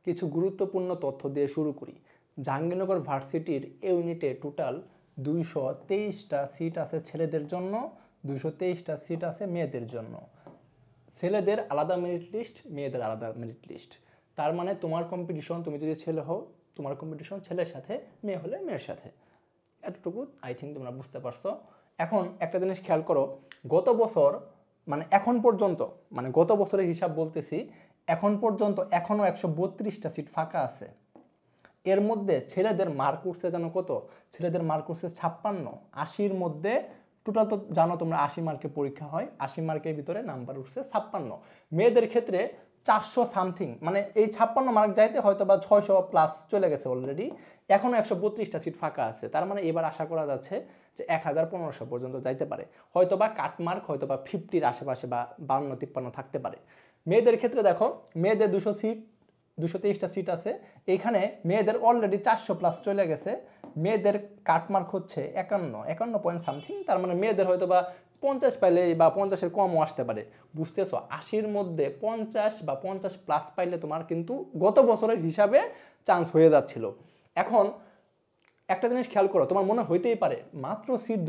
কিছু গুরুত্বপূর্ণ তথ্য দিয়ে শুরু করি। জাহাঙ্গীরনগর ভার্সিটির এ ইউনিটে টোটাল 223টা সিট আছে ছেলেদের জন্য, 223টা সিট আছে মেয়েদের জন্য। ছেলেদের আলাদা মেরিট লিস্ট, মেয়েদের আলাদা মেরিট লিস্ট। তার মানে তোমার কম্পিটিশন, তুমি যদি ছেলে হও তোমার কম্পিটিশন ছেলের সাথে, মেয়ে হলে মেয়ের সাথে। এতটুকু আই থিঙ্ক তোমরা বুঝতে পারছো। এখন একটা জিনিস খেয়াল করো, গত বছর মানে এখন পর্যন্ত, মানে গত বছরের হিসাব বলতেছি, এখন পর্যন্ত এখনও 132টা সিট ফাঁকা আছে। এর মধ্যে ছেলেদের মার্ক উঠছে জানো কত? ছেলেদের মার্ক উঠছে 56। 80-র মধ্যে টোটাল তো জানো তোমরা 80 মার্কের পরীক্ষা হয়, 80 মার্কের ভিতরে নাম্বার উঠছে 56। মেয়েদের ক্ষেত্রে 400 সামথিং, মানে এই 56 মার্ক যাইতে হয়তো বা 600 প্লাস চলে গেছে অলরেডি। এখনও 132টা সিট ফাঁকা আছে। তার মানে এবার আশা করা যাচ্ছে যে 1000-1500 পর্যন্ত যাইতে পারে। হয়তো বা কাট মার্ক হয়তো বা 50-র আশেপাশে বা 52-53 থাকতে পারে। মেয়েদের ক্ষেত্রে দেখো, মেয়েদের 223টা সিট আছে। এইখানে মেয়েদের অলরেডি 400 প্লাস চলে গেছে। মেয়েদের কাটমার্ক হচ্ছে 51 পয়েন্ট সামথিং। তার মানে মেয়েদের হয়তো বা 50 পাইলে বা 50-এর কমও আসতে পারে। বুঝতেছো, 80-র মধ্যে 50 বা 50 প্লাস পাইলে তোমার কিন্তু গত বছরের হিসাবে চান্স হয়ে যাচ্ছিল। এখন একটা জিনিস খেয়াল করো, তোমার মনে হইতেই পারে মাত্র সিট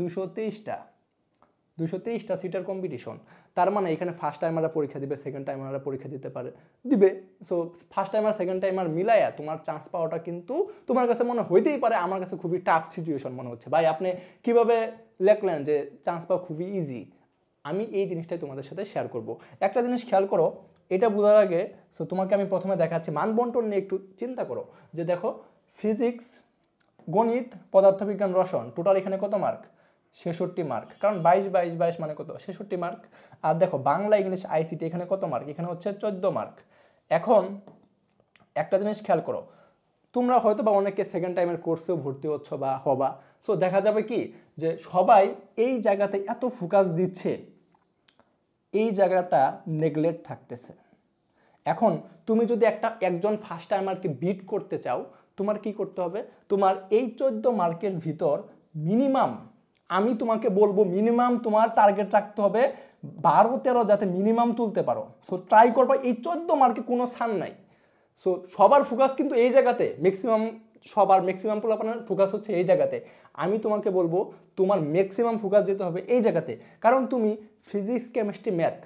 223টা সিটের কম্পিটিশন। তার মানে এখানে ফার্স্ট টাইমাররা পরীক্ষা দিবে, সেকেন্ড টাইমাররা পরীক্ষা দিতে পারে, দিবে। So first timer second timer মিলাইয়া তোমার চান্স পাওয়াটা কিন্তু তোমার কাছে মনে হইতেই পারে, আমার কাছে খুবই টাফ সিচুয়েশন মনে হচ্ছে। ভাই আপনি কিভাবে লেখলেন যে চান্স পাওয়া খুবই ইজি? আমি এই জিনিসটাই তোমাদের সাথে শেয়ার করব। একটা জিনিস খেয়াল করো, এটা বোঝার আগে সো তোমাকে আমি প্রথমে দেখাচ্ছি মানবন্টন নিয়ে একটু চিন্তা করো। যে দেখো, ফিজিক্স, গণিত, পদার্থবিজ্ঞান, রসায়ন টোটাল এখানে কত মার্ক? 66 মার্ক। কারণ 22 মানে কত? 66 মার্ক। আর দেখো বাংলা, ইংলিশ, আইসিটি এখানে কত মার্ক? এখানে হচ্ছে 14 মার্ক। এখন একটা জিনিস খেয়াল করো, তোমরা হয়তো বা অনেকে সেকেন্ড টাইমের কোর্সেও ভর্তি হচ্ছ বা হবা। সো দেখা যাবে কি যে সবাই এই জায়গাতে এত ফোকাস দিচ্ছে, এই জায়গাটা নেগলেক্ট থাকতেছে। এখন তুমি যদি একজন ফার্স্ট টাইমারকে বিট করতে চাও, তোমার কি করতে হবে? তোমার এই 14 মার্কের ভিতর মিনিমাম, আমি তোমাকে বলবো মিনিমাম তোমার টার্গেট রাখতে হবে 12-13 যাতে মিনিমাম তুলতে পারো। সো ট্রাই করবা, এই 14 মার্কে কোনো ছাড় নাই। সো সবার ফোকাস কিন্তু এই জায়গাতে, ম্যাক্সিমাম পোলাপানের ফোকাস হচ্ছে এই জায়গাতে। আমি তোমাকে বলবো তোমার ম্যাক্সিমাম ফোকাস যেতে হবে এই জায়গাতে। কারণ তুমি ফিজিক্স, কেমিস্ট্রি, ম্যাথ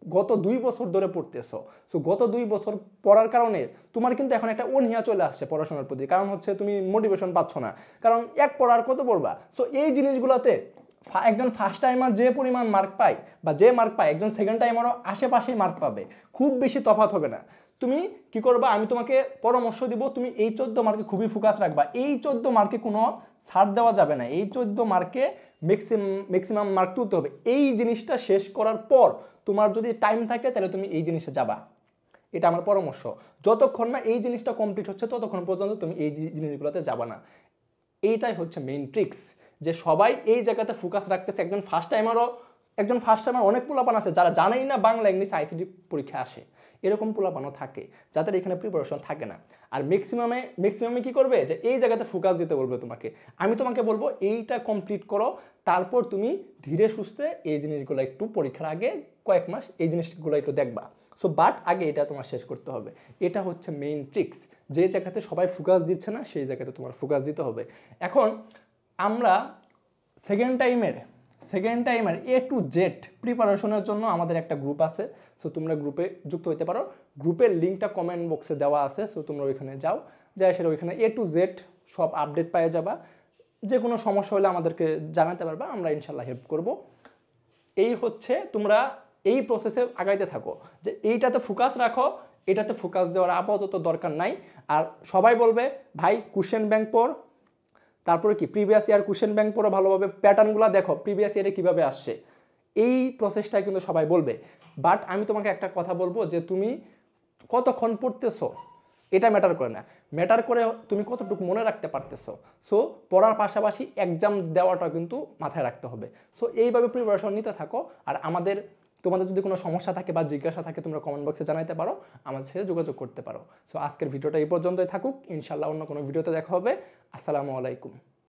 গত 2 বছর ধরে পড়তেছো। সো গত 2 বছর পড়ার কারণে তোমার কিন্তু এখন একটা অনীহা চলে আসছে পড়াশোনার প্রতি। কারণ হচ্ছে তুমি মোটিভেশন পাচ্ছ না, কারণ এক পড়ার কত পড়বা। সো এই জিনিসগুলোতে একজন ফার্স্ট টাইমার যে পরিমাণ মার্ক পায় বা যে মার্ক পায়, একজন সেকেন্ড টাইমারও আশেপাশেই মার্ক পাবে, খুব বেশি তফাৎ হবে না। তুমি কি করবা, আমি তোমাকে পরামর্শ দিব, তুমি এই 14 মার্কে খুবই ফোকাস রাখবা। এই 14 মার্কে কোনো ছাড় দেওয়া যাবে না। এই 14 মার্কে ম্যাক্সিমাম মার্ক তুলতে হবে। এই জিনিসটা শেষ করার পর তোমার যদি টাইম থাকে তাহলে তুমি এই জিনিসে যাবা। এটা আমার পরামর্শ। যতক্ষণ না এই জিনিসটা কমপ্লিট হচ্ছে ততক্ষণ পর্যন্ত তুমি এই জিনিসগুলোতে যাবা না। এইটাই হচ্ছে মেইন ট্রিক্স, যে সবাই এই জায়গাতে ফোকাস রাখতেছে। একজন ফার্স্ট টাইমার অনেক পোলাপান আছে যারা জানেই না বাংলা, ইংলিশ, আইসিটি পরীক্ষা আসে। এরকম পোলাপানও থাকে যাদের এখানে প্রিপারেশন থাকে না। আর ম্যাক্সিমামে কি করবে, যে এই জায়গাতে ফোকাস দিতে বলবে তোমাকে। আমি তোমাকে বলবো এইটা কমপ্লিট করো, তারপর তুমি ধীরে সুস্থে এই জিনিসগুলো একটু পরীক্ষার আগে কয়েক মাস এই জিনিসগুলো একটু দেখবা। সো বাট আগে এটা তোমার শেষ করতে হবে। এটা হচ্ছে মেইন ট্রিক্স। যে জায়গাতে সবাই ফোকাস দিচ্ছে না সেই জায়গাতে তোমার ফোকাস দিতে হবে। এখন আমরা সেকেন্ড টাইমের A to Z প্রিপারেশনের জন্য আমাদের একটা গ্রুপ আছে। সো তোমরা গ্রুপে যুক্ত হতে পারো। গ্রুপের লিঙ্কটা কমেন্ট বক্সে দেওয়া আছে। সো তোমরা ওইখানে যাও, সেটা ওইখানে A to Z সব আপডেট পেয়ে যাবা। যে কোনো সমস্যা হলে আমাদেরকে জানাতে পারবা, আমরা ইনশাল্লাহ হেল্প করব। এই হচ্ছে, তোমরা এই প্রসেসে আগাইতে থাকো, যে এইটাতে ফোকাস রাখো, এটাতে ফোকাস দেওয়ার আপাতত দরকার নাই। আর সবাই বলবে ভাই কোশ্চেন ব্যাংক পড়, তারপরে কি প্রিভিয়াস ইয়ার কোশ্চেন ব্যাংক পড়ো, ভালোভাবে প্যাটার্নগুলো দেখো প্রিভিয়াস ইয়ারে কীভাবে আসছে। এই প্রসেসটাই কিন্তু সবাই বলবে। বাট আমি তোমাকে একটা কথা বলবো, যে তুমি কতক্ষণ পড়তেছো এটা ম্যাটার করে না, ম্যাটার করে তুমি কতটুকু মনে রাখতে পারতেছো। সো পড়ার পাশাপাশি এক্সাম দেওয়াটা কিন্তু মাথায় রাখতে হবে। সো এইভাবে প্রিপারেশন নিতে থাকো। আর তোমাদের যদি কোনো সমস্যা থাকে বা জিজ্ঞাসা থাকে তোমরা কমেন্ট বক্সে জানাতে পারো, আমাদের সাথে যোগাযোগ করতে পারো। সো আজকের ভিডিওটা এই পর্যন্তই থাকুক, ইনশাল্লাহ অন্য কোনো ভিডিওতে দেখা হবে। আসসালামু আলাইকুম।